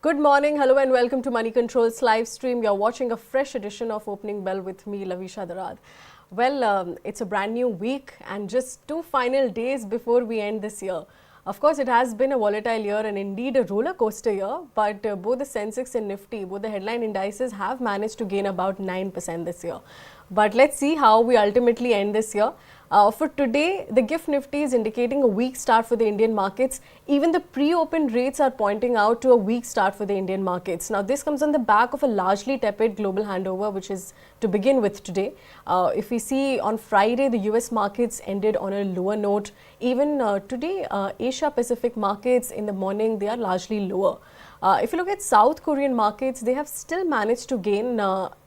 Good morning, hello and welcome to Money Control's live stream. You're watching a fresh edition of Opening Bell with me, Lovisha Darad. Well, it's a brand new week and just 2 final days before we end this year. Of course, it has been a volatile year and indeed a roller coaster year, but both the Sensex and Nifty, both the headline indices have managed to gain about 9% this year. But let's see how we ultimately end this year. For today, the GIFT Nifty is indicating a weak start for the Indian markets. Even the pre-open rates are pointing out to a weak start for the Indian markets. Now, this comes on the back of a largely tepid global handover, which is to begin with today. If we see on Friday, the US markets ended on a lower note. Even today, Asia Pacific markets in the morning, they are largely lower. If you look at South Korean markets, they have still managed to gain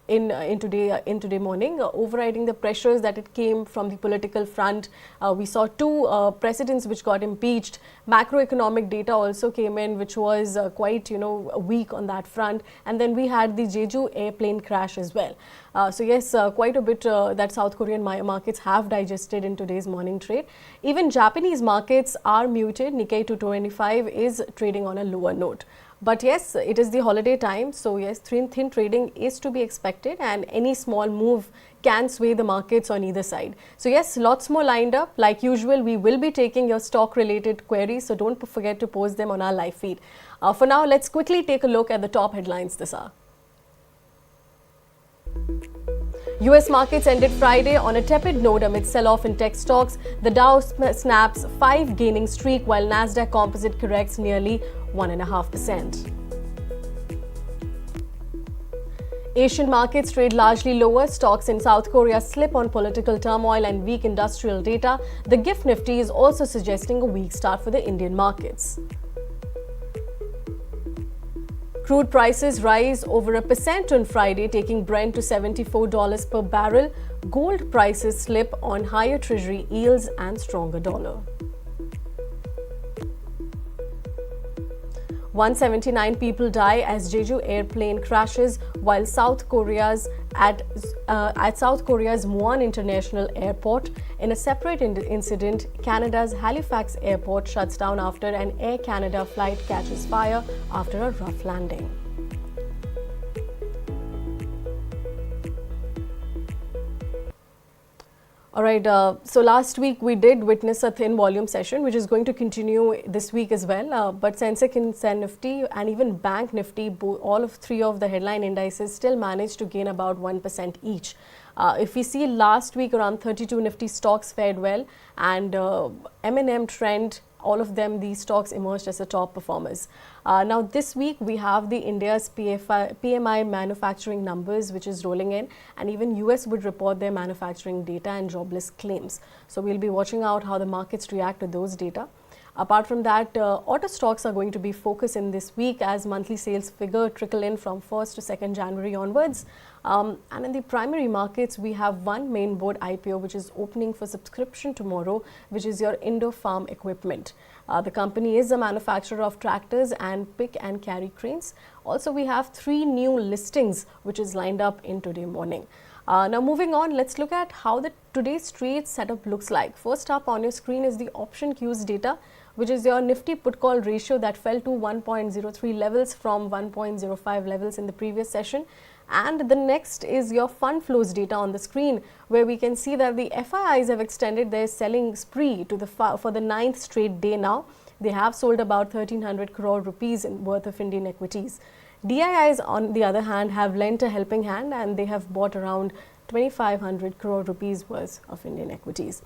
in today morning, overriding the pressures that it came from the political front. We saw two presidents which got impeached. Macroeconomic data also came in, which was quite weak on that front. And then we had the Jeju airplane crash as well. So yes, quite a bit that South Korean markets have digested in today's morning trade. Even Japanese markets are muted. Nikkei 225 is trading on a lower note. But yes, it is the holiday time, so yes, thin trading is to be expected and any small move can sway the markets on either side. So yes, lots more lined up. Like usual, we will be taking your stock related queries, so don't forget to post them on our live feed. For now, let's quickly take a look at the top headlines this hour. US markets ended Friday on a tepid note amid sell-off in tech stocks. The Dow snaps 5 gaining streak while Nasdaq Composite corrects nearly 1.5%. Asian markets trade largely lower. Stocks in South Korea slip on political turmoil and weak industrial data. The GIFT Nifty is also suggesting a weak start for the Indian markets. Crude prices rise over 1% on Friday, taking Brent to $74 per barrel. Gold prices slip on higher treasury yields and stronger dollar. 179 people die as Jeju airplane crashes while South Korea's South Korea's Muan International Airport. In a separate incident, Canada's Halifax Airport shuts down after an Air Canada flight catches fire after a rough landing. All right, so last week we did witness a thin volume session, which is going to continue this week as well. But Sensex and Nifty and even Bank Nifty, all of three of the headline indices still managed to gain about 1% each. If we see last week, around 32 Nifty stocks fared well, and M&M Trend, all of them, these stocks emerged as the top performers. Now this week we have the India's PMI manufacturing numbers which is rolling in, and even US would report their manufacturing data and jobless claims. So we'll be watching out how the markets react to those data. Apart from that, auto stocks are going to be focused in this week as monthly sales figure trickle in from 1st to 2nd January onwards. And in the primary markets, we have one main board IPO which is opening for subscription tomorrow, which is your Indo Farm Equipment. The company is a manufacturer of tractors and pick and carry cranes. Also, we have 3 new listings which is lined up in today morning. Now moving on, let's look at how the today's trade setup looks like. First up on your screen is the option queues data, which is your Nifty put call ratio that fell to 1.03 levels from 1.05 levels in the previous session. And the next is your fund flows data on the screen, where we can see that the FIIs have extended their selling spree to for the 9th straight day now. They have sold about 1,300 crore rupees worth of Indian equities. DIIs, on the other hand, have lent a helping hand and they have bought around 2,500 crore rupees worth of Indian equities.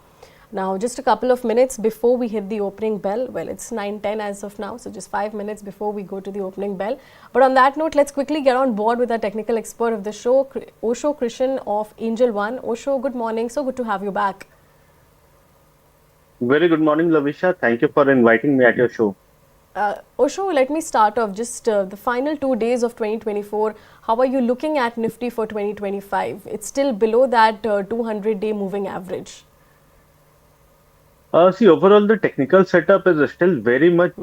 Now, just a couple of minutes before we hit the opening bell, well, it's 9:10 as of now, so just 5 minutes before we go to the opening bell. But on that note, let's quickly get on board with our technical expert of the show, Osho Krishan of Angel One. Osho, good morning. So good to have you back. Very good morning, Lovisha. Thank you for inviting me at your show. Osho, let me start off just the final 2 days of 2024. How are you looking at Nifty for 2025? It's still below that 200-day moving average. See, overall, the technical setup is still very much,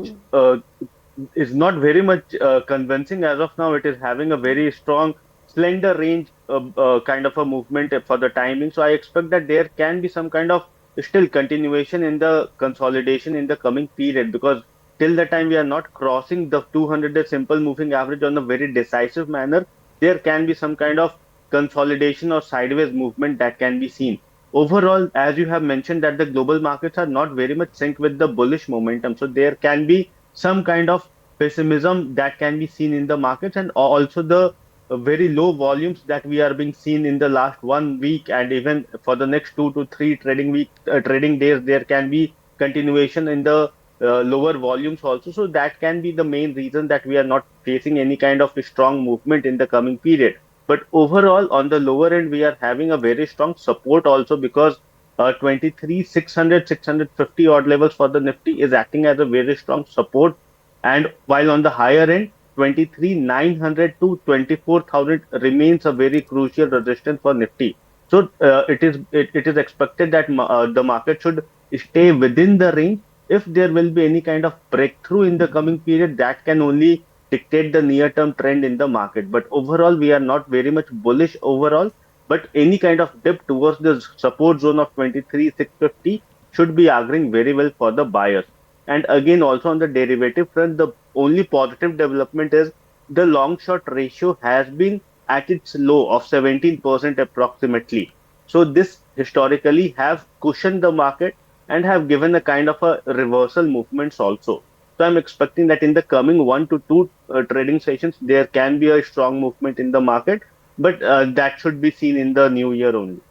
is not very much convincing as of now. It is having a very strong, slender range kind of a movement for the timing. So I expect that there can be some kind of still continuation in the consolidation in the coming period, because till the time we are not crossing the 200-day simple moving average on a very decisive manner, there can be some kind of consolidation or sideways movement that can be seen. Overall, as you have mentioned, that the global markets are not very much synced with the bullish momentum. So there can be some kind of pessimism that can be seen in the markets, and also the very low volumes that we are being seen in the last 1 week, and even for the next 2 to 3 trading days, there can be continuation in the lower volumes also. So that can be the main reason that we are not facing any kind of strong movement in the coming period. But overall, on the lower end, we are having a very strong support also, because 23,600, 650 odd levels for the Nifty is acting as a very strong support. And while on the higher end, 23,900 to 24,000 remains a very crucial resistance for Nifty. So it is expected that the market should stay within the range. If there will be any kind of breakthrough in the coming period, that can only dictate the near-term trend in the market. But overall, we are not very much bullish overall. But any kind of dip towards the support zone of 23,650 should be auguring very well for the buyers. And again, also on the derivative front, the only positive development is the long short ratio has been at its low of 17% approximately. So this historically have cushioned the market and have given a kind of a reversal movements also. So I'm expecting that in the coming 1 to 2 trading sessions, there can be a strong movement in the market, but that should be seen in the new year only.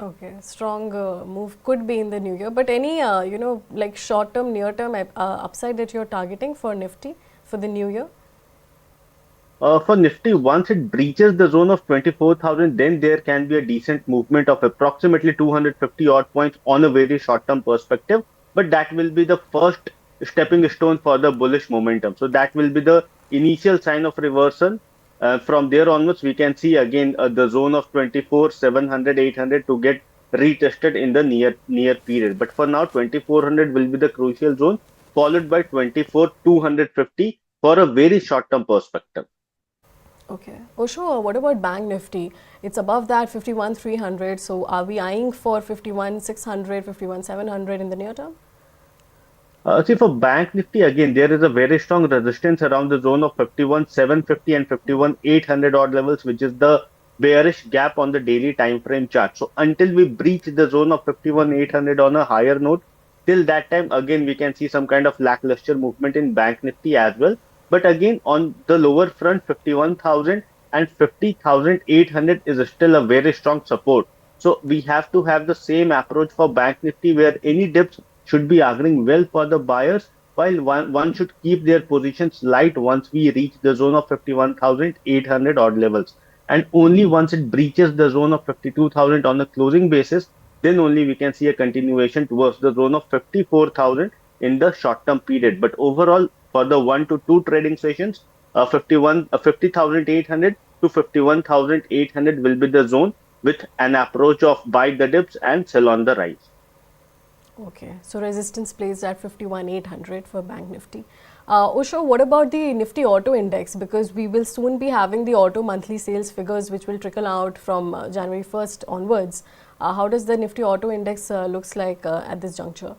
Okay, strong move could be in the new year, but any like short term, near term upside that you're targeting for Nifty for the new year? For Nifty, once it breaches the zone of 24,000, then there can be a decent movement of approximately 250 odd points on a very short-term perspective. But that will be the first stepping stone for the bullish momentum. So that will be the initial sign of reversal. From there onwards, we can see again the zone of 24, 700, 800 to get retested in the near period. But for now, 2400 will be the crucial zone, followed by 24, 250 for a very short-term perspective. Okay. Osho, what about Bank Nifty? It's above that 51,300. So are we eyeing for 51,600, 51,700 in the near term? See, for Bank Nifty, again, there is a very strong resistance around the zone of 51,750 and 51,800 odd levels, which is the bearish gap on the daily time frame chart. So until we breach the zone of 51,800 on a higher note, till that time, again, we can see some kind of lackluster movement in Bank Nifty as well. But again, on the lower front, 51,000 and 50,800 is still a very strong support. So we have to have the same approach for Bank Nifty, where any dips should be auguring well for the buyers, while one should keep their positions light once we reach the zone of 51,800 odd levels. And only once it breaches the zone of 52,000 on a closing basis, then only we can see a continuation towards the zone of 54,000 in the short term period. But overall, for the 1 to 2 trading sessions, 50,800 to 51,800 will be the zone, with an approach of buy the dips and sell on the rise. Okay, so resistance placed at 51,800 for Bank Nifty. Osho, what about the Nifty Auto Index? Because we will soon be having the auto monthly sales figures, which will trickle out from January 1st onwards. How does the Nifty Auto Index looks like at this juncture?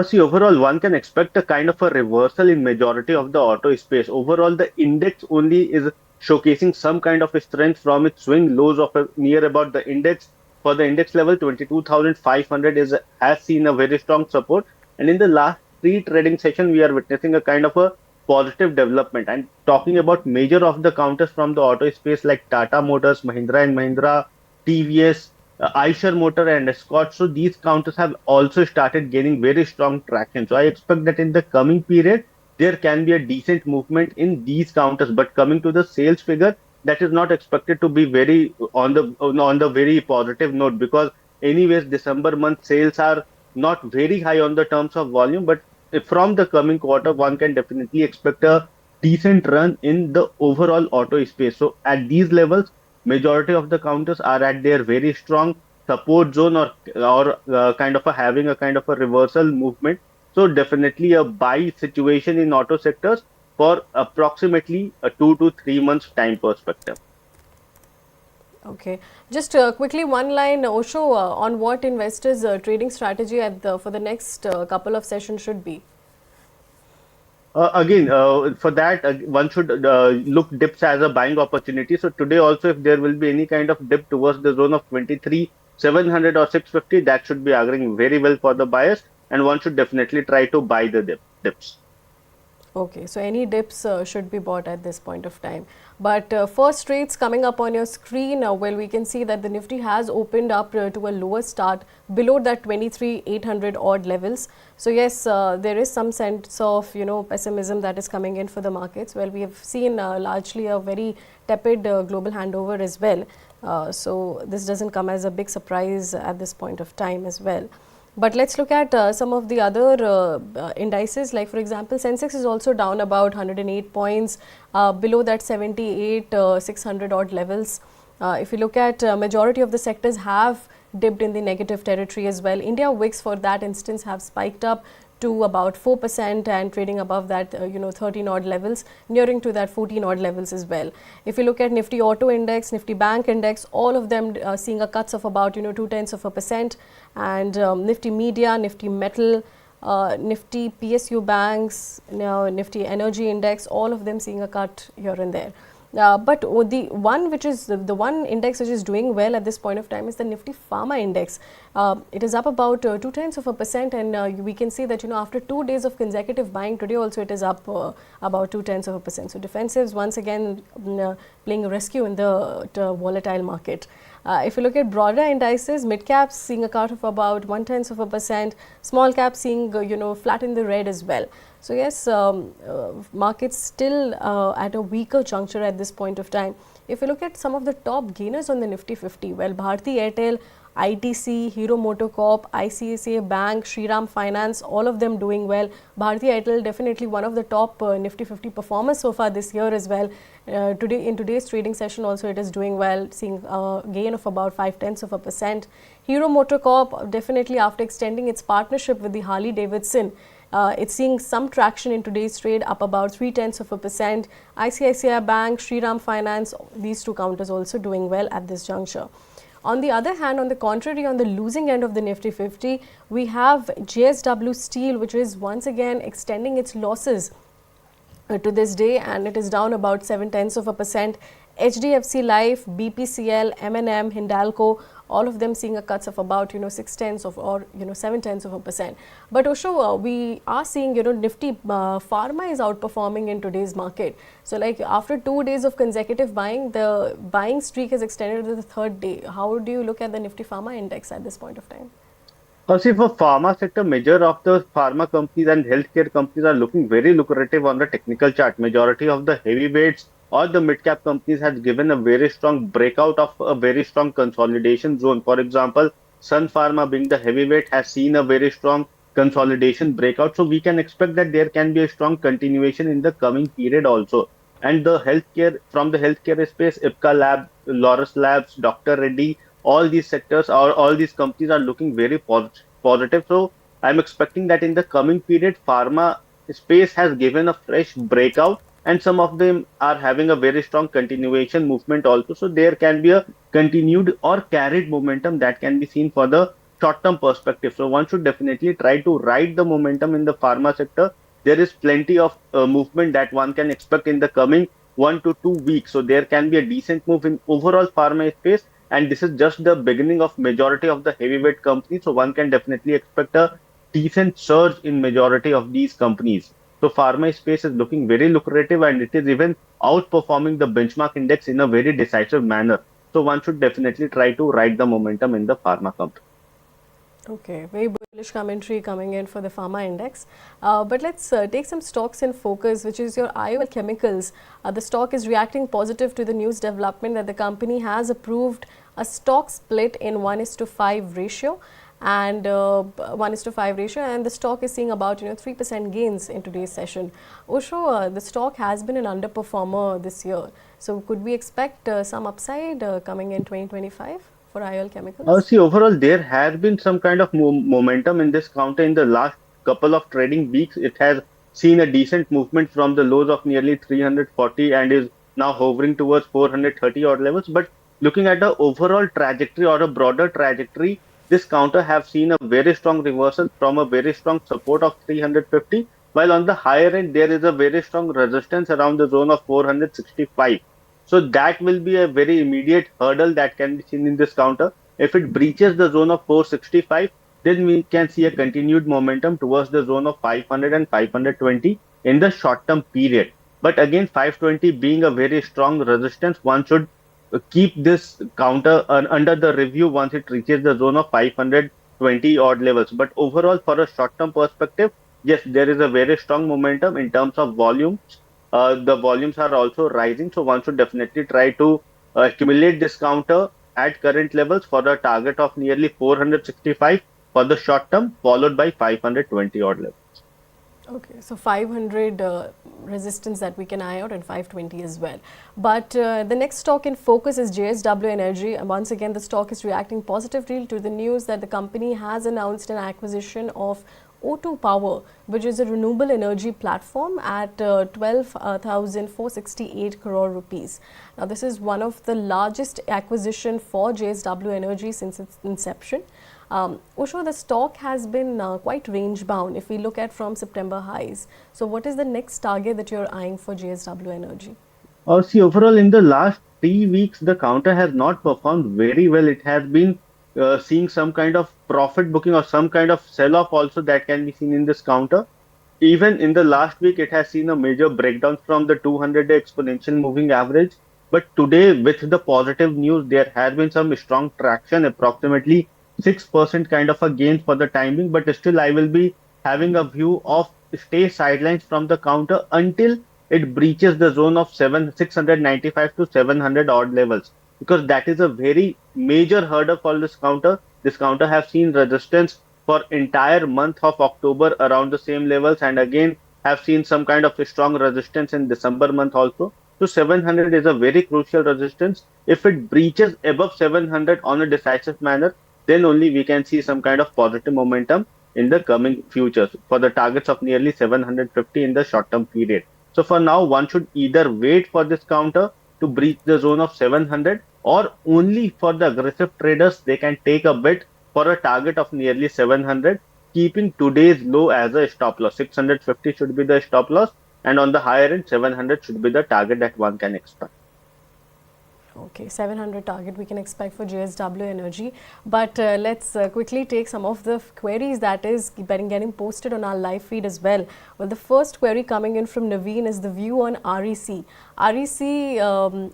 See, overall, one can expect a kind of a reversal in majority of the auto space. Overall, the index only is showcasing some kind of a strength from its swing lows of near about the index. For the index level, 22,500 is has seen a very strong support. And in the last 3 trading session, we are witnessing a kind of a positive development. And talking about major of the counters from the auto space like Tata Motors, Mahindra and Mahindra, TVS, Eicher Motor and Escort. So these counters have also started gaining very strong traction. So I expect that in the coming period, there can be a decent movement in these counters. But coming to the sales figure, that is not expected to be very on the very positive note, because anyways, December month sales are not very high on the terms of volume. But from the coming quarter, one can definitely expect a decent run in the overall auto space. So at these levels, majority of the counters are at their very strong support zone, or kind of a having a kind of a reversal movement. So definitely a buy situation in auto sectors for approximately a 2 to 3 months time perspective. Okay, just quickly one line, Osho, on what investors' trading strategy at for the next couple of sessions should be. Again, for that, one should look dips as a buying opportunity. So today also, if there will be any kind of dip towards the zone of 23,700 or 650, that should be auguring very well for the buyers, and one should definitely try to buy the dips. Okay, so any dips should be bought at this point of time. But first trades coming up on your screen, well, we can see that the Nifty has opened up to a lower start below that 23,800 odd levels. So yes, there is some sense of, pessimism that is coming in for the markets. Well, we have seen largely a very tepid global handover as well. So this doesn't come as a big surprise at this point of time as well. But let's look at some of the other indices, like for example, Sensex is also down about 108 points below that 78, 600 odd levels. If you look at majority of the sectors have dipped in the negative territory as well. India VIX for that instance have spiked up to about 4% and trading above that 13 odd levels, nearing to that 14 odd levels as well. If you look at Nifty Auto Index, Nifty Bank Index, all of them seeing a cuts of about 0.2%, and Nifty Media, Nifty Metal, Nifty PSU Banks, Nifty Energy Index, all of them seeing a cut here and there. But the one which is the one index which is doing well at this point of time is the Nifty Pharma Index. It is up about 0.2%, and we can see that after 2 days of consecutive buying, today also it is up about 0.2%. So defensives once again playing a rescue in the volatile market. If you look at broader indices, mid caps seeing a cut of about 0.1%, small caps seeing flat in the red as well. So yes, markets still at a weaker juncture at this point of time. If you look at some of the top gainers on the Nifty 50, well, Bharti Airtel, ITC, Hero MotoCorp, ICICI Bank, Shriram Finance, all of them doing well. Bharti Airtel definitely one of the top Nifty 50 performers so far this year as well. In today's trading session also it is doing well, seeing a gain of about 0.5%. Hero MotoCorp definitely after extending its partnership with the Harley Davidson, it's seeing some traction in today's trade, up about 0.3%. ICICI Bank, Shriram Finance, these two counters also doing well at this juncture. On the other hand, on the contrary, on the losing end of the Nifty 50, we have JSW Steel, which is once again extending its losses to this day, and it is down about 0.7%. HDFC Life, BPCL, M&M, Hindalco, all of them seeing a cuts of about 0.6 or 0.7%. But Osho, we are seeing Nifty Pharma is outperforming in today's market. So like after 2 days of consecutive buying, the buying streak has extended to the third day. How do you look at the Nifty Pharma index at this point of time? See, for pharma sector, major of the pharma companies and healthcare companies are looking very lucrative on the technical chart. Majority of the heavyweights or the mid-cap companies has given a very strong breakout of a very strong consolidation zone. For example, Sun Pharma being the heavyweight has seen a very strong consolidation breakout. So we can expect that there can be a strong continuation in the coming period also. And the healthcare, from the healthcare space, Ipca Lab, Laurus Labs, Dr. Reddy, all these sectors or all these companies are looking very positive. So I'm expecting that in the coming period, pharma space has given a fresh breakout, and some of them are having a very strong continuation movement also. So there can be a continued or carried momentum that can be seen for the short-term perspective. So one should definitely try to ride the momentum in the pharma sector. There is plenty of movement that one can expect in the coming 1 to 2 weeks. So there can be a decent move in overall pharma space, and this is just the beginning of majority of the heavyweight companies. So one can definitely expect a decent surge in majority of these companies. So pharma space is looking very lucrative, and it is even outperforming the benchmark index in a very decisive manner. So one should definitely try to ride the momentum in the pharma company. Okay, very bullish commentary coming in for the pharma index. But let's take some stocks in focus, which is your IOL Chemicals. The stock is reacting positive to the news development that the company has approved a stock split in 1:5 ratio, and 1:5 ratio, and the stock is seeing about 3% gains in today's session. Osho, the stock has been an underperformer this year. So could we expect some upside coming in 2025? For IOL Chemicals? See, overall, there has been some kind of momentum in this counter in the last couple of trading weeks. It has seen a decent movement from the lows of nearly 340 and is now hovering towards 430 odd levels. But looking at the overall trajectory or a broader trajectory, this counter have seen a very strong reversal from a very strong support of 350. while on the higher end, there is a very strong resistance around the zone of 465. So that will be a very immediate hurdle that can be seen in this counter. If it breaches the zone of 465, then we can see a continued momentum towards the zone of 500 and 520 in the short term period. But again, 520 being a very strong resistance, one should keep this counter under the review once it reaches the zone of 520 odd levels. But overall, for a short term perspective, yes, there is a very strong momentum in terms of volumes. The volumes are also rising, so one should definitely try to accumulate this counter at current levels for a target of nearly 465 for the short term, followed by 520 odd levels. Okay, so 500 resistance that we can eye out and 520 as well. But the next stock in focus is JSW Energy. And once again, the stock is reacting positively to the news that the company has announced an acquisition of O2 Power, which is a renewable energy platform at 12,468 crore rupees. Now, this is one of the largest acquisition for JSW Energy since its inception. Osho, the stock has been quite range bound if we look at from September highs. So what is the next target that you're eyeing for JSW Energy? See, overall, in the last 3 weeks, the counter has not performed very well. It has been seeing some kind of profit booking or some kind of sell off also that can be seen in this counter. Even in the last week, it has seen a major breakdown from the 200-day exponential moving average. But today, with the positive news, there has been some strong traction, approximately 6% kind of a gain for the timing. But still, I will be having a view of stay sidelines from the counter until it breaches the zone of 695 to 700 odd levels, because that is a very major hurdle for this counter. This counter have seen resistance for entire month of October around the same levels, and again have seen some kind of a strong resistance in December month also. So 700 is a very crucial resistance. If it breaches above 700 on a decisive manner, then only we can see some kind of positive momentum in the coming futures for the targets of nearly 750 in the short term period. So for now, one should either wait for this counter to breach the zone of 700, or only for the aggressive traders, they can take a bet for a target of nearly 700, keeping today's low as a stop loss. 650 should be the stop loss, and on the higher end, 700 should be the target that one can expect. Okay, 700 target we can expect for JSW Energy. But let's quickly take some of the queries that is getting posted on our live feed as well. Well, the first query coming in from Naveen is the view on REC. REC,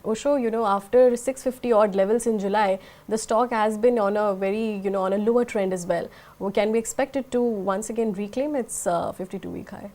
Osho, after 650 odd levels in July, the stock has been on a very, on a lower trend as well. Can we expect it to once again reclaim its 52-week high?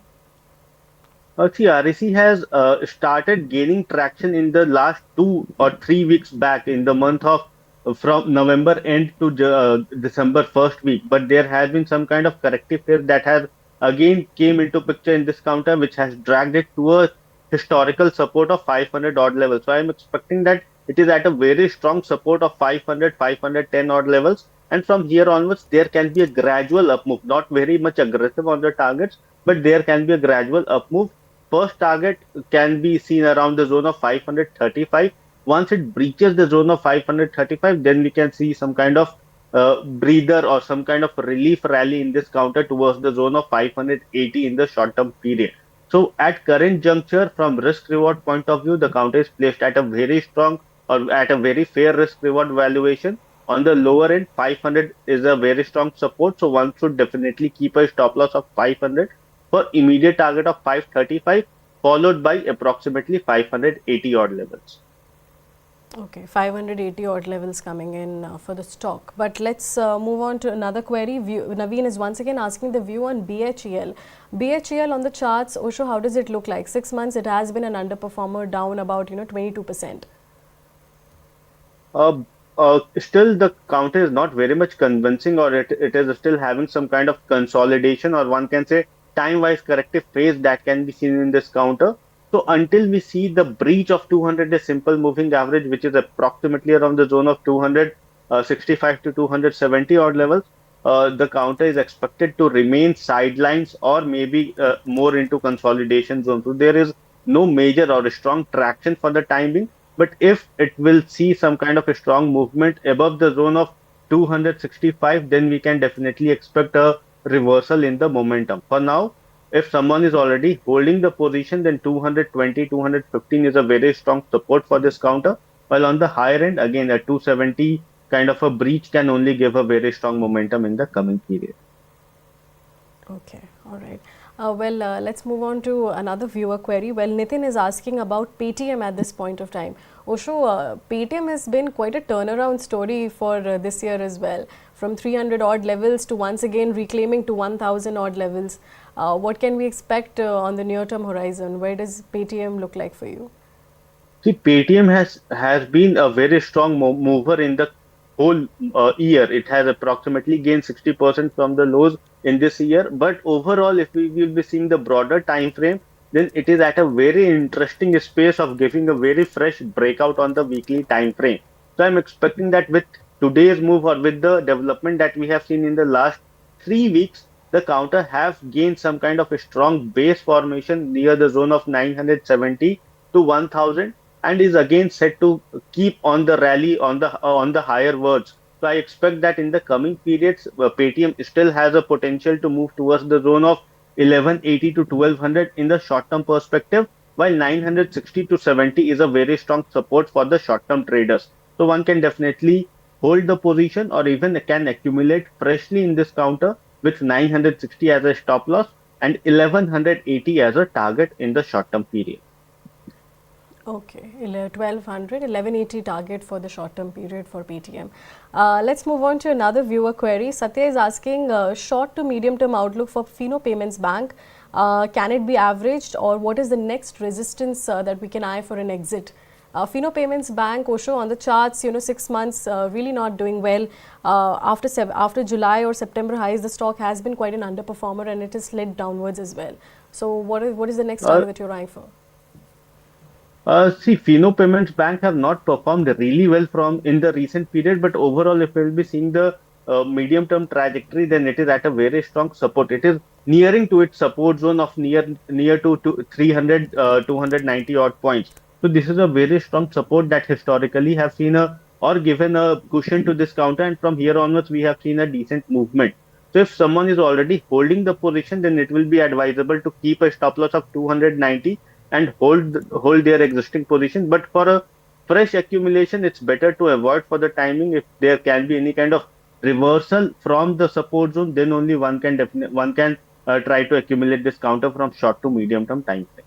See, REC has started gaining traction in the last 2 or 3 weeks back in the month of from November end to December first week. But there has been some kind of corrective phase that has again came into picture in this counter, which has dragged it to a historical support of 500 odd levels. So I'm expecting that it is at a very strong support of 500, 510 odd levels. And from here onwards, there can be a gradual up move, not very much aggressive on the targets, but there can be a gradual up move. First target can be seen around the zone of 535. Once it breaches the zone of 535, then we can see some kind of breather or some kind of relief rally in this counter towards the zone of 580 in the short term period. So at current juncture, from risk reward point of view, the counter is placed at a very strong or at a very fair risk reward valuation. On the lower end, 500 is a very strong support. So one should definitely keep a stop loss of 500 for immediate target of 535, followed by approximately 580 odd levels. Okay, 580 odd levels coming in for the stock. But let's move on to another query. Naveen is once again asking the view on BHEL. BHEL on the charts, Osho, how does it look like? 6 months, it has been an underperformer, down about 22%. Still, the counter is not very much convincing, or it is still having some kind of consolidation, or one can say time-wise corrective phase that can be seen in this counter. So until we see the breach of 200 a simple moving average, which is approximately around the zone of 265 to 270 odd levels, the counter is expected to remain sidelines or maybe more into consolidation zone. So there is no major or strong traction for the time being. But if it will see some kind of a strong movement above the zone of 265, then we can definitely expect a reversal in the momentum. For now, If someone is already holding the position, then 220, 215 is a very strong support for this counter. While on the higher end, again, a 270 kind of a breach can only give a very strong momentum in the coming period. Okay, all right. Let's move on to another viewer query. Well, Nitin is asking about Paytm at this point of time. Osho, Paytm has been quite a turnaround story for this year as well, from 300 odd levels to once again reclaiming to 1000 odd levels. What can we expect on the near term horizon? Where does Paytm look like for you? See, Paytm has been a very strong mover in the whole year. It has approximately gained 60% from the lows in this year. But overall, if we will be seeing the broader time frame, then it is at a very interesting space of giving a very fresh breakout on the weekly time frame. So I'm expecting that with today's move or with the development that we have seen in the last 3 weeks, the counter have gained some kind of a strong base formation near the zone of 970 to 1000, and is again set to keep on the rally on the higher words. So I expect that in the coming periods, Paytm still has a potential to move towards the zone of 1180 to 1200 in the short term perspective, while 960 to 70 is a very strong support for the short term traders. So one can definitely hold the position or even can accumulate freshly in this counter with 960 as a stop loss and 1180 as a target in the short term period. Okay, 1200, 1180 target for the short term period for Paytm. Let's move on to another viewer query. Satya is asking short to medium term outlook for Fino Payments Bank. Can it be averaged, or what is the next resistance that we can eye for an exit? Fino Payments Bank, Osho, on the charts, 6 months really not doing well. After July or September highs, the stock has been quite an underperformer and it has slid downwards as well. So what is the next Uh, target that you're eyeing for? See, Fino Payments Bank have not performed really well from in the recent period, but overall, if we'll be seeing the medium-term trajectory, then it is at a very strong support. It is nearing to its support zone of near to 300, 290 odd points. So this is a very strong support that historically have seen a or given a cushion to this counter, and from here onwards, we have seen a decent movement. So if someone is already holding the position, then it will be advisable to keep a stop loss of 290 and hold their existing position. But for a fresh accumulation, it's better to avoid for the timing. If there can be any kind of reversal from the support zone, then only one can try to accumulate this counter from short to medium term time frame.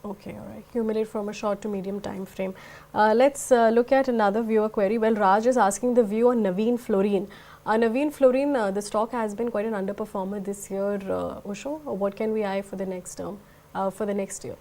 Okay, all right. Accumulate from a short to medium time frame. Let's look at another viewer query. Well, Raj is asking the view on Naveen Fluorine. Naveen Fluorine, the stock has been quite an underperformer this year. Osho, what can we eye for the next term, for the next year?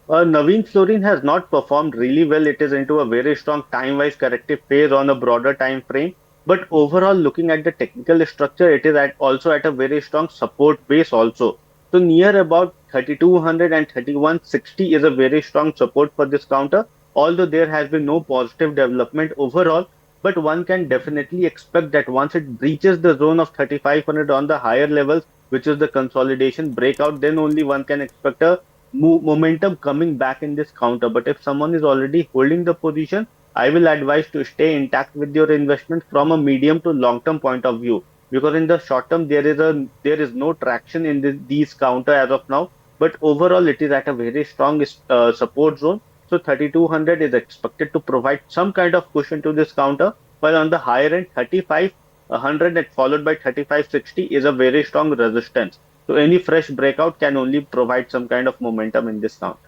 Naveen Fluorine has not performed really well. It is into a very strong time-wise corrective phase on a broader time frame. But overall, looking at the technical structure, it is also at a very strong support base also. So near about 3200 and 3160 is a very strong support for this counter, although there has been no positive development overall. But one can definitely expect that once it breaches the zone of 3500 on the higher levels, which is the consolidation breakout, then only one can expect a momentum coming back in this counter. But if someone is already holding the position, I will advise to stay intact with your investment from a medium to long term point of view. Because in the short term, there is no traction in these counter as of now. But overall, it is at a very strong support zone. So 3200 is expected to provide some kind of cushion to this counter. While on the higher end, 3500 and followed by 3560 is a very strong resistance. So any fresh breakout can only provide some kind of momentum in this count.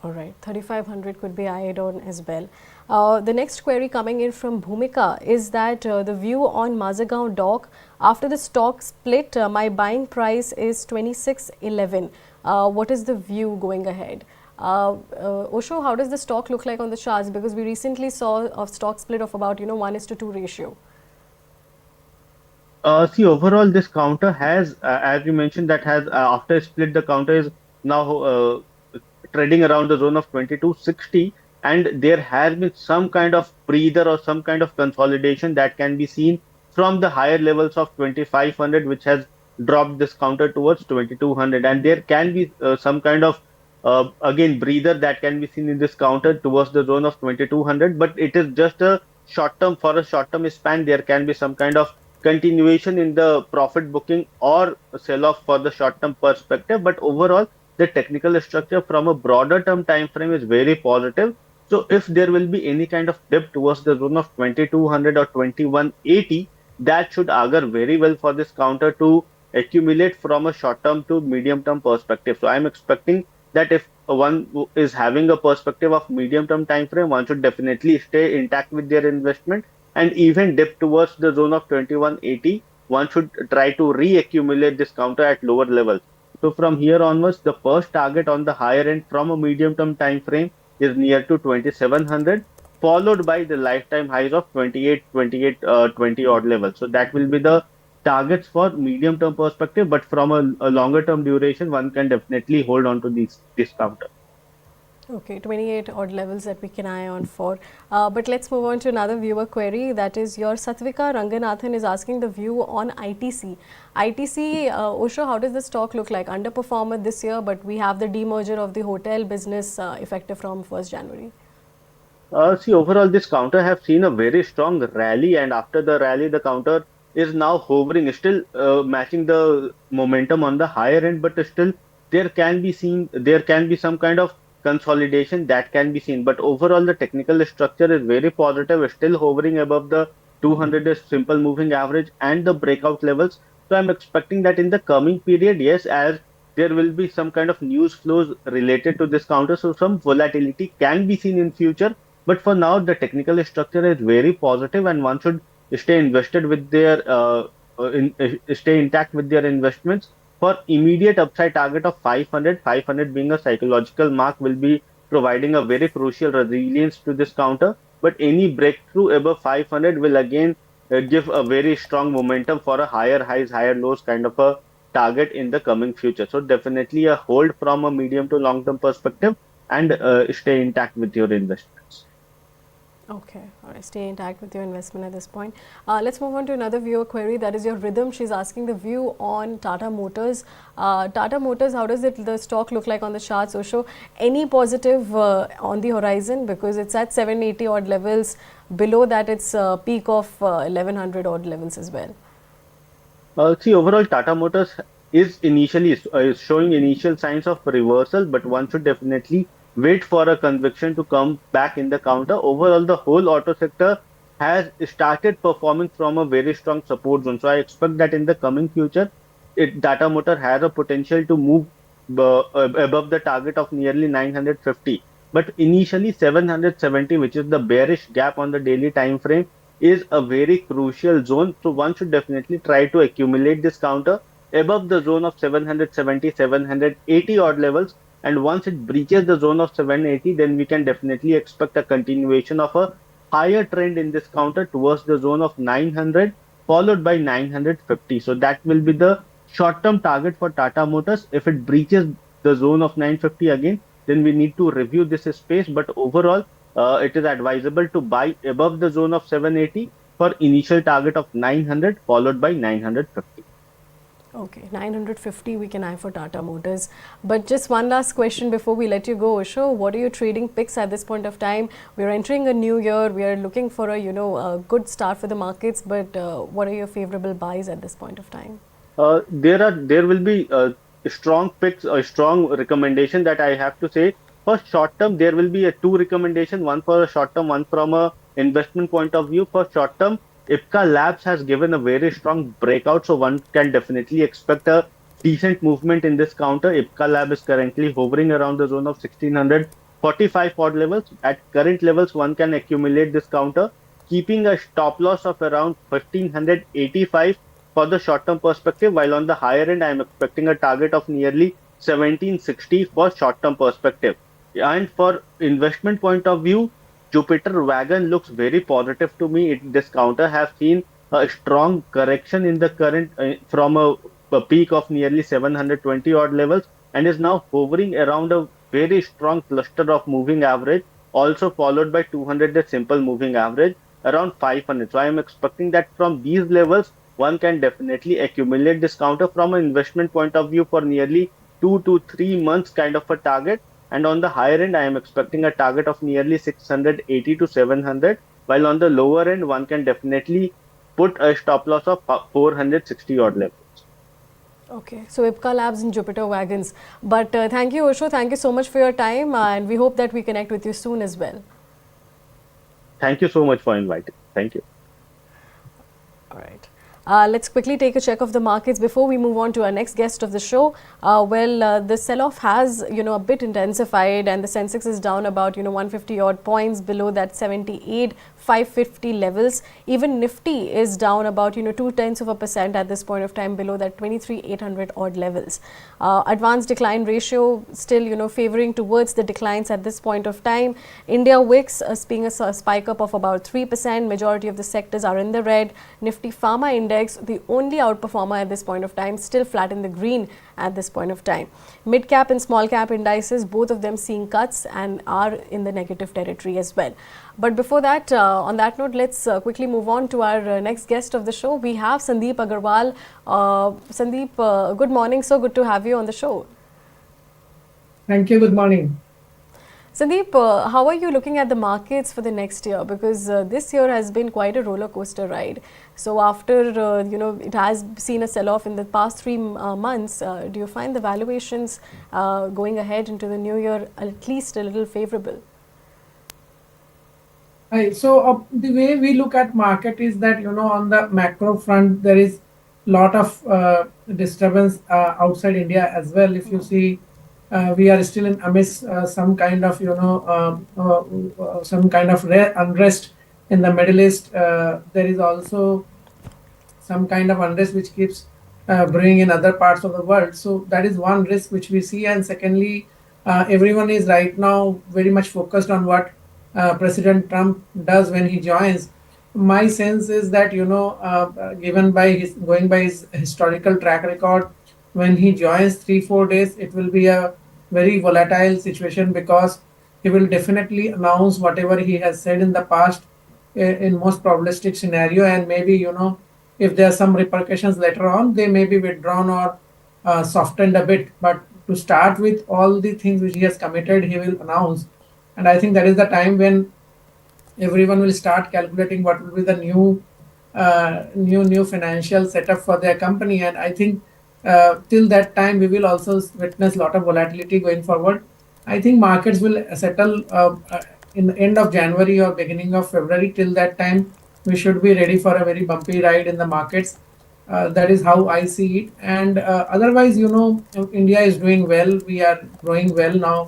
All right, 3500 could be eyed on as well. The next query coming in from Bhumika is that the view on Maaga Dock after the stock split, my buying price is 2611. What is the view going ahead? Osho, how does the stock look like on the charts? Because we recently saw a stock split of about 1:2 ratio. See, overall, this counter has, as you mentioned, that has after split, the counter is now trading around the zone of 2260, and there has been some kind of breather or some kind of consolidation that can be seen from the higher levels of 2500, which has dropped this counter towards 2200, and there can be some kind of again breather that can be seen in this counter towards the zone of 2200, but it is just a short term. For a short term span, there can be some kind of continuation in the profit booking or sell off for the short term perspective. But overall, the technical structure from a broader term time frame is very positive. So if there will be any kind of dip towards the zone of 2200 or 2180, that should augur very well for this counter to accumulate from a short term to medium term perspective. So I'm expecting that if one is having a perspective of medium term time frame, one should definitely stay intact with their investment and even dip towards the zone of 2180. One should try to reaccumulate this counter at lower levels. So from here onwards, the first target on the higher end from a medium term time frame is near to 2700, followed by the lifetime highs of 20 odd levels. So that will be the targets for medium term perspective, but from a longer term duration, one can definitely hold on to these discount. Okay, 28 odd levels that we can eye on for. But let's move on to another viewer query. That is your Satvika Ranganathan is asking the view on ITC. ITC, Osho, how does the stock look like? Underperformer this year, but we have the demerger of the hotel business effective from 1st January. See, overall, this counter have seen a very strong rally, and after the rally, the counter is now hovering, still matching the momentum on the higher end, but still there can be some kind of consolidation that can be seen. But overall, the technical structure is very positive, still hovering above the 200 simple moving average and the breakout levels. So I'm expecting that in the coming period, yes, as there will be some kind of news flows related to this counter, so some volatility can be seen in future, but for now, the technical structure is very positive, and one should stay invested with their stay intact with their investments. For immediate upside target of 500, 500 being a psychological mark, will be providing a very crucial resilience to this counter. But any breakthrough above 500 will again give a very strong momentum for a higher highs, higher lows kind of a target in the coming future. So definitely a hold from a medium to long term perspective, and stay intact with your investments. Okay, all right, stay intact with your investment at this point. Let's move on to another viewer query. That is your Rhythm. She's asking the view on Tata Motors. Tata Motors, how does the stock look like on the charts, Osho? Any positive on the horizon? Because it's at 780 odd levels. Below that, it's peak of 1100 odd levels as well. See, overall, Tata Motors is showing initial signs of reversal, but one should definitely wait for a conviction to come back in the counter. Overall, the whole auto sector has started performing from a very strong support zone. So I expect that in the coming future, Tata Motor has a potential to move above the target of nearly 950. But initially 770, which is the bearish gap on the daily time frame, is a very crucial zone. So one should definitely try to accumulate this counter above the zone of 770, 780 odd levels. And once it breaches the zone of 780, then we can definitely expect a continuation of a higher trend in this counter towards the zone of 900, followed by 950. So that will be the short-term target for Tata Motors. If it breaches the zone of 950 again, then we need to review this space. But overall, it is advisable to buy above the zone of 780 for initial target of 900, followed by 950. Okay, 950 we can eye for Tata Motors. But just one last question before we let you go, Osho. What are your trading picks at this point of time? We're entering a new year. We are looking for a good start for the markets. But what are your favorable buys at this point of time? There will be strong picks, a strong recommendation that I have to say. For short term, there will be a two recommendation, one for a short term, one from a investment point of view. For short term, IPCA Labs has given a very strong breakout, so one can definitely expect a decent movement in this counter. IPCA Lab is currently hovering around the zone of 1645 odd levels. At current levels, one can accumulate this counter, keeping a stop loss of around 1585 for the short-term perspective, while on the higher end, I am expecting a target of nearly 1760 for short-term perspective. And for investment point of view, Jupiter Wagon looks very positive to me. This counter has seen a strong correction in the current from a peak of nearly 720 odd levels, and is now hovering around a very strong cluster of moving average, also followed by 200 the simple moving average around 500. So I am expecting that from these levels, one can definitely accumulate this counter from an investment point of view for nearly 2 to 3 months kind of a target. And on the higher end, I am expecting a target of nearly 680 to 700. While on the lower end, one can definitely put a stop loss of 460 odd levels. Okay, so Ipca Labs and Jupiter Wagons. But thank you, Osho. Thank you so much for your time, and we hope that we connect with you soon as well. Thank you so much for inviting. Thank you. All right. Let's quickly take a check of the markets before we move on to our next guest of the show. The sell-off has, a bit intensified, and the Sensex is down about, 150 odd points below that 78,550 levels. Even Nifty is down about, 0.2% at this point of time below that 23,800 odd levels. Advanced decline ratio still, favoring towards the declines at this point of time. India Wix seeing a spike up of about 3%. Majority of the sectors are in the red. Nifty Pharma Index, the only outperformer at this point of time, still flat in the green at this point of time. Mid-cap and small-cap indices, both of them seeing cuts and are in the negative territory as well. But before that, on that note, let's quickly move on to our next guest of the show. We have Sandip Agarwal. Sandip, good morning. So good to have you on the show. Thank you. Good morning. Sandeep, how are you looking at the markets for the next year? Because this year has been quite a roller coaster ride. So after, it has seen a sell-off in the past 3 months, do you find the valuations going ahead into the new year at least a little favorable? Right. So the way we look at market is that, on the macro front, there is a lot of disturbance outside India as well. If you see, we are still in amidst some kind of, some kind of unrest in the Middle East. There is also some kind of unrest which keeps brewing in other parts of the world. So that is one risk which we see. And secondly, everyone is right now very much focused on what President Trump does when he joins. My sense is that, given by going by his historical track record, when he joins 3-4 days, it will be a very volatile situation because he will definitely announce whatever he has said in the past in most probabilistic scenario, and maybe, if there are some repercussions later on, they may be withdrawn or softened a bit. But to start with, all the things which he has committed, he will announce. And I think that is the time when everyone will start calculating what will be the new financial setup for their company. And I think till that time, we will also witness a lot of volatility going forward. I think markets will settle in the end of January or beginning of February. Till that time, we should be ready for a very bumpy ride in the markets. That is how I see it. And otherwise, India is doing well. We are growing well now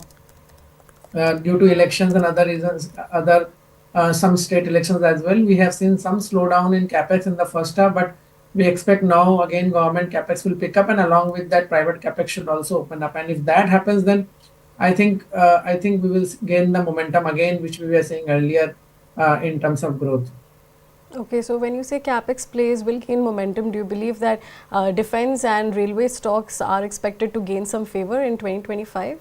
due to elections and other reasons, some state elections as well. We have seen some slowdown in capex in the first half, but we expect now again government capex will pick up, and along with that, private capex should also open up. And if that happens, then I think we will gain the momentum again, which we were saying earlier in terms of growth. Okay, so when you say capex plays will gain momentum, do you believe that defense and railway stocks are expected to gain some favor in 2025?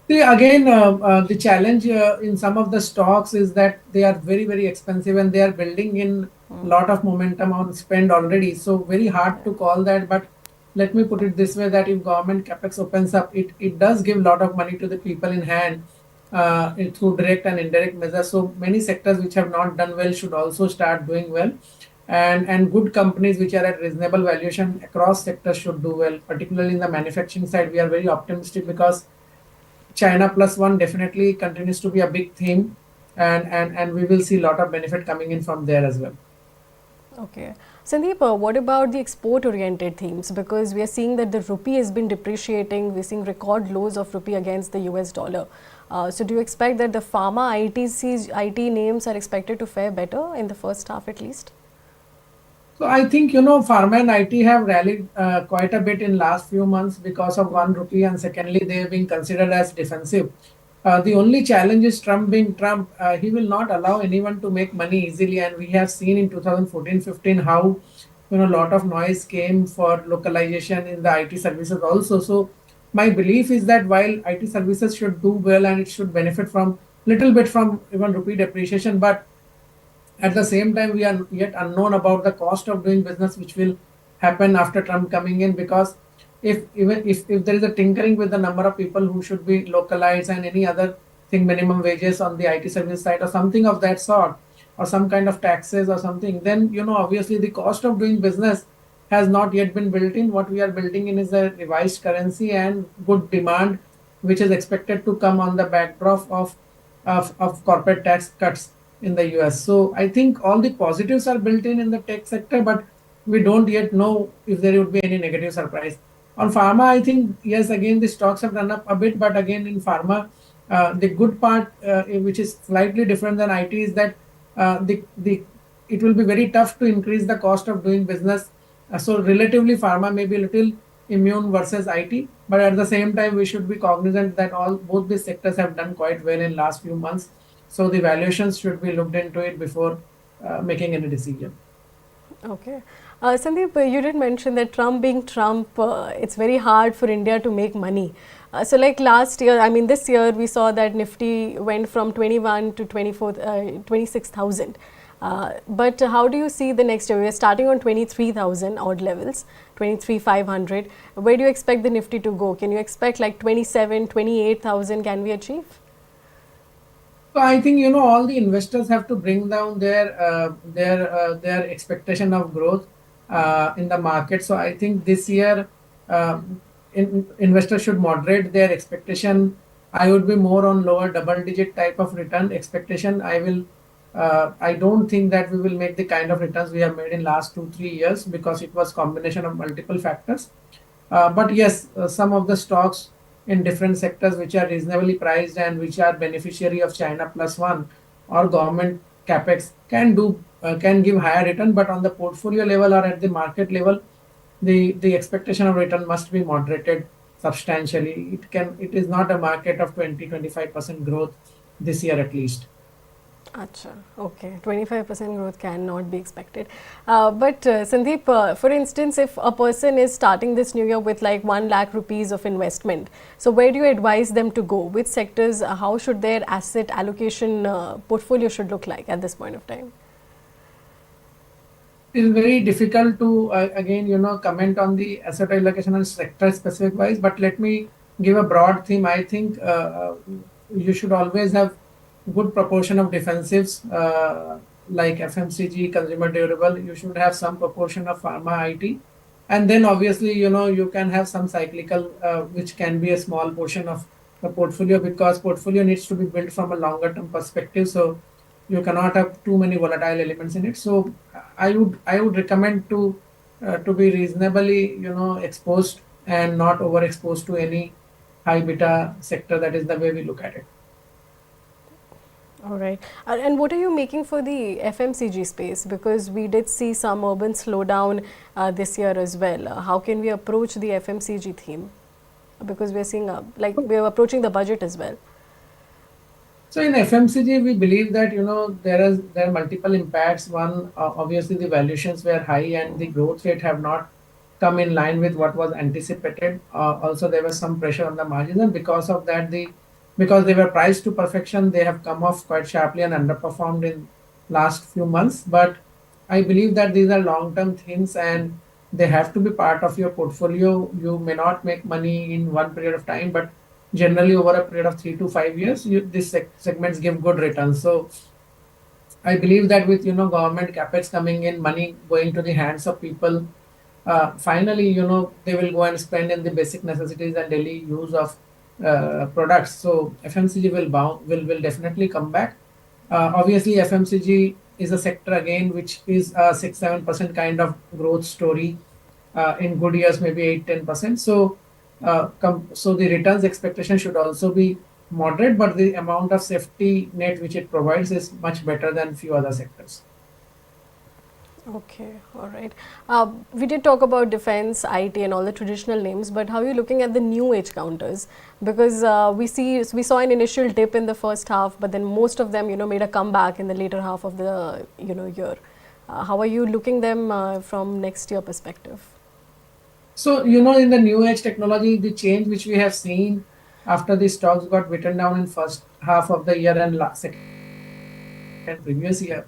See, again, the challenge in some of the stocks is that they are very, very expensive and they are building in a lot of momentum on spend already. So very hard to call that. But let me put it this way, that if government capex opens up, it does give a lot of money to the people in hand through direct and indirect measures. So many sectors which have not done well should also start doing well. And good companies which are at reasonable valuation across sectors should do well. Particularly in the manufacturing side, we are very optimistic because China plus one definitely continues to be a big theme, and we will see a lot of benefit coming in from there as well. Okay. Sandeep, what about the export-oriented themes? Because we are seeing that the rupee has been depreciating. We're seeing record lows of rupee against the US dollar. So do you expect that the pharma IT names are expected to fare better in the first half at least? So I think, pharma and IT have rallied quite a bit in last few months because of 1 rupee, and secondly, they have been considered as defensive. The only challenge is Trump being Trump. He will not allow anyone to make money easily, and we have seen in 2014-15 how a lot of noise came for localization in the IT services also. So my belief is that while IT services should do well and it should benefit from little bit from even rupee depreciation, but at the same time, we are yet unknown about the cost of doing business, which will happen after Trump coming in. Because if there is a tinkering with the number of people who should be localized and any other thing, minimum wages on the IT service side or something of that sort, or some kind of taxes or something, then obviously the cost of doing business has not yet been built in. What we are building in is a revised currency and good demand, which is expected to come on the backdrop of corporate tax cuts in the US. So I think all the positives are built in the tech sector, but we don't yet know if there would be any negative surprise. On pharma, I think, yes, again, the stocks have run up a bit, but again, in pharma, the good part, which is slightly different than IT, is that the it will be very tough to increase the cost of doing business. So relatively, pharma may be a little immune versus IT, but at the same time, we should be cognizant that both these sectors have done quite well in last few months. So the valuations should be looked into it before making any decision. Okay. Sandeep, you did mention that Trump being Trump, it's very hard for India to make money. So like last year, I mean this year, we saw that Nifty went from 21 to 26,000. But how do you see the next year? We are starting on 23,000 odd levels, 23,500. Where do you expect the Nifty to go? Can you expect like 27, 28,000 can we achieve? So I think all the investors have to bring down their expectation of growth in the market. So I think this year investors should moderate their expectation. I would be more on lower double-digit type of return expectation. I don't think that we will make the kind of returns we have made in last 2-3 years because it was combination of multiple factors. But yes, some of the stocks in different sectors which are reasonably priced and which are beneficiary of China plus one or government capex can give higher return, but on the portfolio level or at the market level, the expectation of return must be moderated substantially. It is not a market of 20-25% growth this year at least. Acha, okay, 25% growth cannot be expected. But Sandeep, for instance, if a person is starting this new year with like 1 lakh rupees of investment, so where do you advise them to go? Which sectors, how should their asset allocation portfolio should look like at this point of time? It is very difficult to again comment on the asset allocation and sector specific wise, but let me give a broad theme. I think you should always have good proportion of defensives like FMCG, consumer durable. You should have some proportion of pharma, IT, and then obviously you can have some cyclical, which can be a small portion of the portfolio because portfolio needs to be built from a longer term perspective. So you cannot have too many volatile elements in it. So I would recommend to be reasonably exposed and not overexposed to any high beta sector. That is the way we look at it. All right. And what are you making for the FMCG space? Because we did see some urban slowdown this year as well. How can we approach the FMCG theme? Because we are seeing we are approaching the budget as well. So in FMCG, we believe that there are multiple impacts. One, obviously the valuations were high and the growth rate have not come in line with what was anticipated. Also, there was some pressure on the margins, and because of that, because they were priced to perfection, they have come off quite sharply and underperformed in last few months. But I believe that these are long-term things and they have to be part of your portfolio. You may not make money in one period of time, but generally over a period of 3 to 5 years, these segments give good returns. So I believe that with government capex coming in, money going to the hands of people, finally they will go and spend in the basic necessities and daily use of products. So FMCG will definitely come back. Obviously, FMCG is a sector again which is a 6-7% kind of growth story. In good years, maybe 8-10%. So the returns expectation should also be moderate, but the amount of safety net which it provides is much better than few other sectors. Okay, all right. We did talk about defense, IT and all the traditional names, but how are you looking at the new age counters? Because we saw an initial dip in the first half, but then most of them made a comeback in the later half of the year. How are you looking them from next year perspective? So in the new age technology, the change which we have seen after the stocks got written down in first half of the year and second and previous year,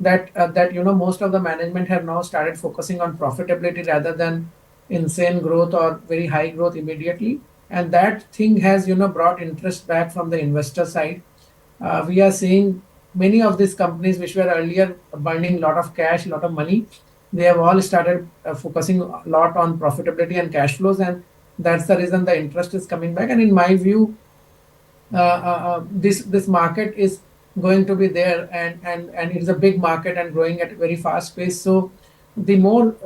that most of the management have now started focusing on profitability rather than insane growth or very high growth immediately, and that thing has brought interest back from the investor side. We are seeing many of these companies which were earlier burning a lot of cash, a lot of money, they have all started focusing a lot on profitability and cash flows, and that's the reason the interest is coming back. And in my view, this market is going to be there, and it is a big market and growing at a very fast pace. So the more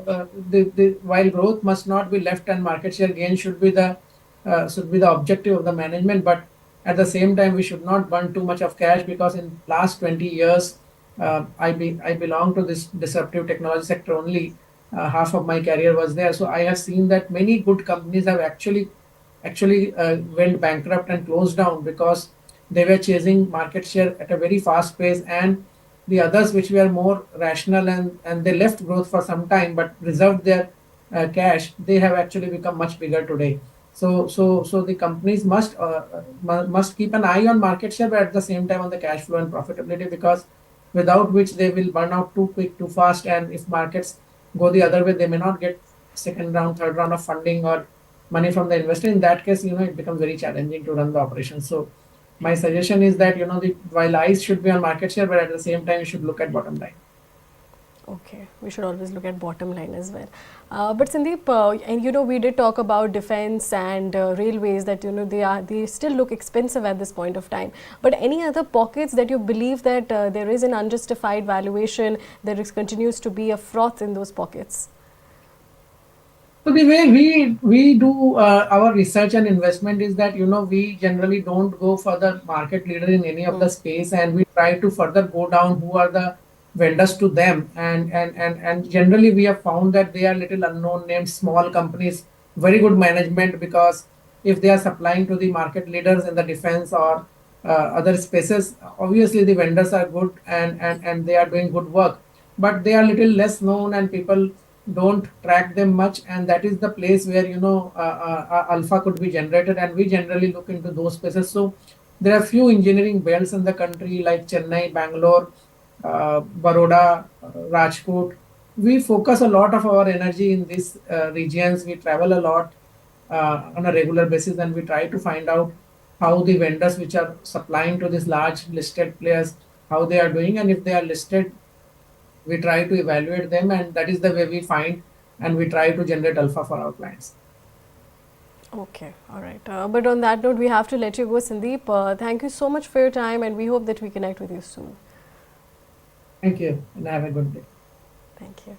the while growth must not be left and market share gain should be the objective of the management, but at the same time we should not burn too much of cash, because in last 20 years I belong to this disruptive technology sector only. Half of my career was there, so I have seen that many good companies have actually went bankrupt and closed down because they were chasing market share at a very fast pace, and the others which were more rational and they left growth for some time but reserved their cash, they have actually become much bigger today. So the companies must keep an eye on market share, but at the same time on the cash flow and profitability, because without which they will burn out too quick, too fast, and if markets go the other way, they may not get second round, third round of funding or money from the investor. In that case, it becomes very challenging to run the operation. So my suggestion is that, while eyes should be on market share, but at the same time you should look at bottom line. Okay, we should always look at bottom line as well. But Sandeep, and we did talk about defense and railways, that they still look expensive at this point of time. But any other pockets that you believe that there is an unjustified valuation, continues to be a froth in those pockets? So the way we do our research and investment is that, we generally don't go for the market leader in any of the space, and we try to further go down who are the vendors to them, and generally we have found that they are little unknown names, small companies, very good management, because if they are supplying to the market leaders in the defense or other spaces, obviously the vendors are good and they are doing good work, but they are little less known and people don't track them much, and that is the place where alpha could be generated, and we generally look into those spaces. So there are few engineering belts in the country like Chennai, Bangalore, Baroda, Rajkot. We focus a lot of our energy in these regions. We travel a lot on a regular basis, and we try to find out how the vendors which are supplying to these large listed players, how they are doing, and if they are listed, we try to evaluate them, and that is the way we find and we try to generate alpha for our clients. Okay, all right. But on that note, we have to let you go, Sandeep. Thank you so much for your time, and we hope that we connect with you soon. Thank you, and have a good day. Thank you.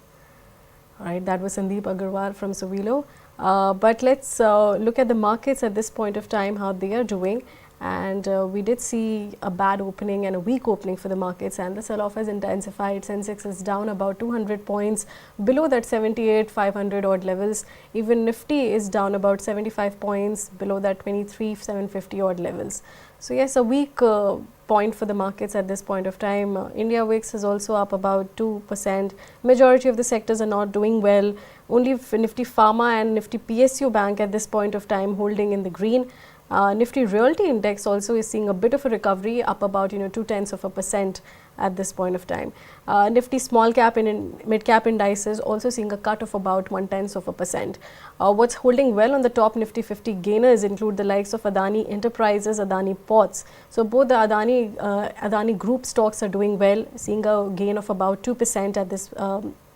All right, that was Sandip Agarwal from Sowilo. But let's look at the markets at this point of time, how they are doing. And we did see a bad opening and a weak opening for the markets, and the sell-off has intensified. Sensex is down about 200 points below that 78,500 odd levels. Even Nifty is down about 75 points below that 23,750 odd levels. So yes, a weak point for the markets at this point of time. India VIX is also up about 2%. Majority of the sectors are not doing well. Only Nifty Pharma and Nifty PSU Bank at this point of time holding in the green. Nifty Realty Index also is seeing a bit of a recovery, up about 0.2% at this point of time. Nifty Small Cap and Mid Cap indices also seeing a cut of about 0.1%. What's holding well on the top Nifty 50 gainers include the likes of Adani Enterprises, Adani Ports. So both the Adani Group stocks are doing well, seeing a gain of about 2% at this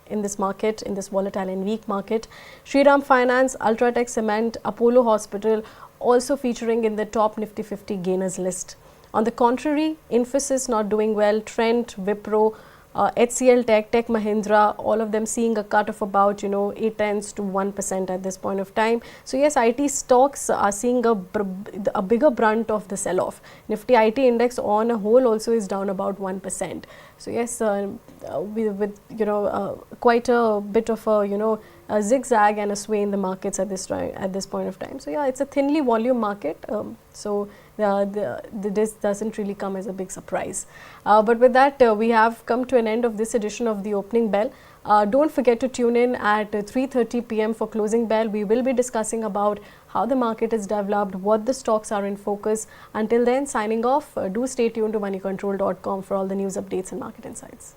in this market, in this volatile and weak market. Shriram Finance, Ultratech Cement, Apollo Hospital also featuring in the top Nifty 50 gainers list. On the contrary, Infosys not doing well, Trent, Wipro, HCL Tech, Tech Mahindra, all of them seeing a cut of about 0.8 to 1% at this point of time. So yes, IT stocks are seeing a bigger brunt of the sell-off. Nifty IT index on a whole also is down about 1%. So yes, with quite a bit of a zigzag and a sway in the markets at this point of time. So yeah, it's a thinly volume market. So this doesn't really come as a big surprise. But with that, we have come to an end of this edition of the Opening Bell. Don't forget to tune in at 3:30 p.m. for Closing Bell. We will be discussing about how the market is developed, what the stocks are in focus. Until then, signing off. Do stay tuned to moneycontrol.com for all the news updates and market insights.